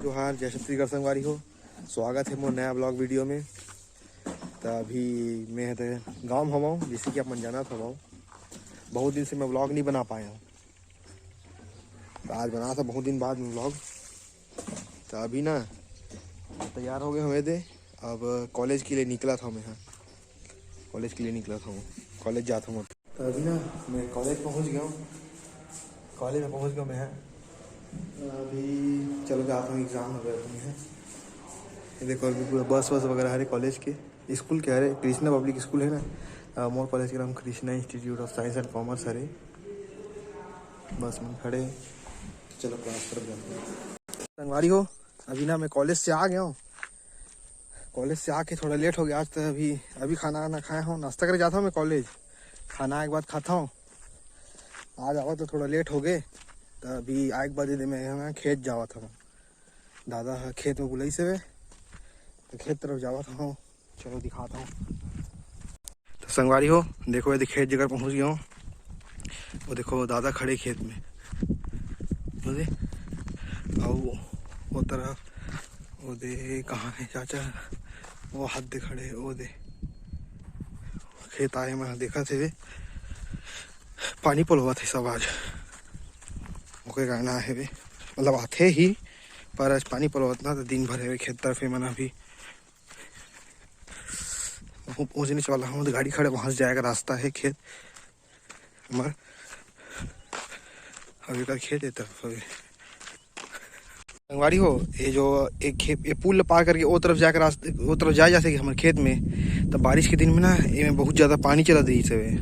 जोहार जय छत्तीसगढ़ संगवारी हो। स्वागत है मोर नया ब्लॉग वीडियो में। तो अभी मैं गाँव में हूँ, जैसे कि आप मन जानत हूँ। बहुत दिन से मैं ब्लॉग नहीं बना पाया हूँ, तो आज बना था बहुत दिन बाद में ब्लॉग। तो अभी ना तैयार हो गए हुए थे, अब कॉलेज के लिए निकला था मैं। कॉलेज के लिए निकला था, कॉलेज जाता हूँ। तो अभी ना मैं कॉलेज पहुँच गया हूँ। कॉलेज में पहुँच गया मैं। अभी चलो जाता हूँ, एग्ज़ाम हो गया तुम्हें। ये देखो अभी पूरा बस वगैरह हरे कॉलेज के स्कूल के हरे कृष्णा पब्लिक स्कूल है ना। मोर कॉलेज के नाम Krishna institute of science and commerce हरे। बस में खड़े, चलो क्लास पर जाते हैं। संगवारी हो, अभी ना मैं कॉलेज से आ गया हूँ। कॉलेज से आके थोड़ा लेट हो गया आज। तो अभी खाना वाना खाया हूँ, नाश्ता करके जाता हूँ मैं कॉलेज। खाना एक बाद खाता हूँ। आज आवा तो थोड़ा लेट हो गए। तो अभी आग बजे मैं खेत जावा था। दादा खेत में बुलाई से वे, तो खेत तरफ जावा था। चलो दिखाता हूँ। तो संगवारी हो देखो, यदि खेत जगह पहुँच गया हूँ। वो देखो दादा खड़े खेत में, बोले और वो तरफ वो दे कहाँ है चाचा, वो हाथ दे खड़े, वो दे खेत आए। मैं देखा थे वे पानी पलवा थे सब आज। ओके कहना है वे, मतलब आते ही पर आज पानी पलवतना। तो दिन भर है खेत तरफ मना भी पहुँचने वाला हूँ। तो गाड़ी खड़े वहाँ से जाएगा, रास्ता है खेत हमारा। अभी का खेत है तरफ। अभी संगवारी हो, ये जो एक खेत, ये पुल पार करके वो तरफ जाकर रास्ते वो तरफ जा सके हमारे खेत में। तो बारिश के दिन में ना ये में बहुत ज़्यादा पानी चला रही है।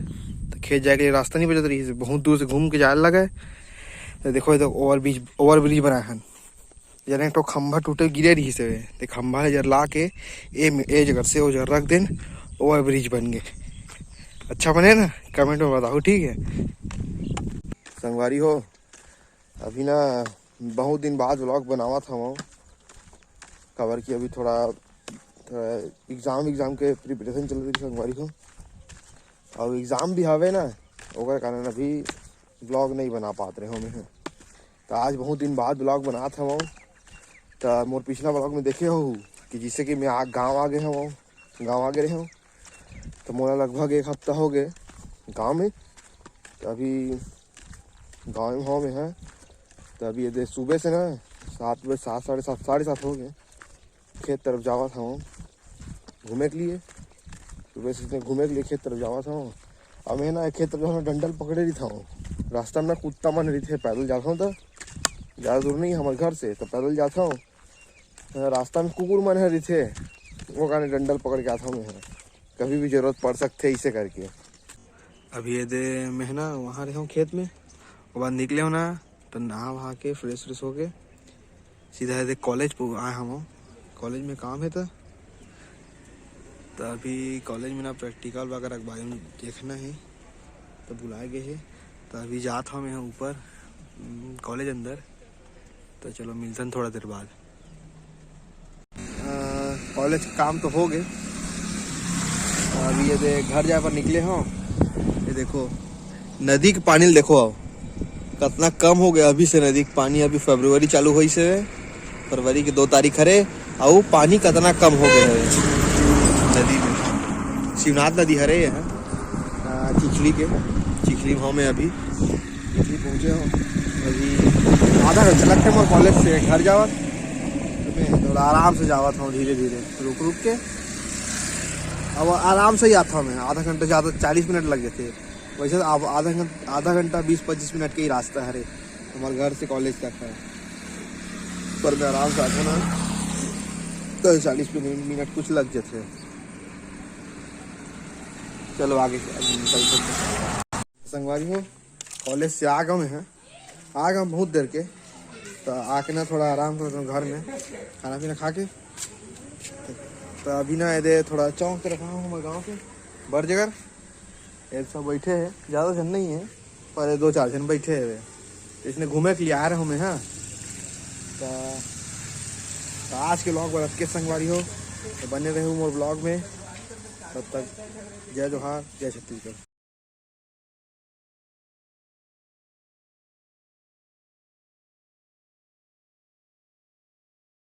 तो खेत जाके रास्ता नहीं बचत रही है, बहुत दूर से घूम के जाने लगा है। तो देखो इधर ओवर ब्रिज बनाया है। जरा तो खंभा टूटे गिरे रही से, तो खंभा जर ला के ए जगह से वो जर रख देन, ओवर ब्रिज बन गए। अच्छा बने ना, कमेंट में बताओ, ठीक है। संगवारी हो, अभी ना बहुत दिन बाद व्लॉग बनावा था वो कवर की। अभी थोड़ा एग्जाम के प्रिपरेशन चल रही थी संगवारी को, और एग्ज़ाम भी हवे ना, ओकर कारण अभी ब्लॉग नहीं बना पाते रहे हमें। तो आज बहुत दिन बाद ब्लॉग बना था वो। तो मोर पिछला ब्लॉग में देखे हो कि जिससे कि मैं गाँव आ गए हूँ, गाँव आ गए रहे हूँ। तो मोला लगभग एक हफ्ता हो गए गाँव में। तो अभी गाँव में में है। तो अभी ये सुबह से ना 7 बजे, 7 साढ़े 7 हो गए। खेत तरफ जावा था वो घूमे के लिए। सुबह से घूमे के लिए खेत तरफ जावा था। अब मैं ना खेत तरफ डंडल पकड़े रही था। रास्ता में कुत्ता मन रही थे, पैदल जाता हूँ। तो ज़्यादा दूर नहीं हमारे घर से, तो पैदल जाता हूँ। रास्ता में कुकुर मन रही थे, वो कारण डंडल पकड़ के आता हूँ मैं। कभी भी जरूरत पड़ सकते इसे करके। अभी ये दे मैं ना वहाँ रहा हूँ खेत में। वो बाद निकले हो ना, तो नहा वहा के फ्रेश व्रेश हो के सीधा है कॉलेज आए हम। कॉलेज में काम है। तो अभी कॉलेज में ना प्रैक्टिकल वगैरह के बारे में देखना है, तो बुलाए गए हैं। तो अभी जाता हूँ मैं ऊपर कॉलेज अंदर। तो चलो मिलते हैं थोड़ा देर बाद। कॉलेज काम तो हो गए। अभी ये घर जाए पर निकले हों। ये देखो नदी के पानी देखो अब कितना कम हो गया अभी से। नदी का पानी अभी फरवरी चालू हुई से, फरवरी की 2 तारीख हरे, और पानी कितना कम हो गया है नदी में। शिवनाथ नदी हरे है चिखली भाव में। अभी चिखली पहुँचे हो। अभी आधा घंटा लगता है मोर कॉलेज से घर जावा। तो मैं थोड़ा आराम से जावा था, धीरे धीरे रुक के। अब आराम से ही आता हूँ मैं। आधा घंटा ज़्यादा 40 मिनट लग जाते। वैसे तो अब आधा घंटा 20-25 मिनट का ही रास्ता है हमारे घर से कॉलेज तक है। पर मैं आराम से आता ना, तो 40 मिनट कुछ लग जाते। चलो आगे निकल सकते। संगवारी हो, कॉलेज से आ गए हैं, आ गए बहुत देर के। तो आके ना थोड़ा आराम करता हूँ घर में, खाना पीना खा के। तो अभी ना ये थोड़ा चौक पे रखा हूँ हमारे गाँव के बड़ जगह। ये सब बैठे हैं, ज़्यादा जन नहीं है, पर 2-4 जन बैठे हैं। इसने घूमे के लिए आ रहे हूँ मैं। हाँ, तो आज के ब्लॉग पर के संगवारी हो, तो बने रहे मोर ब्लॉग में। तब तक जय जोहार जय छत्तीसगढ़।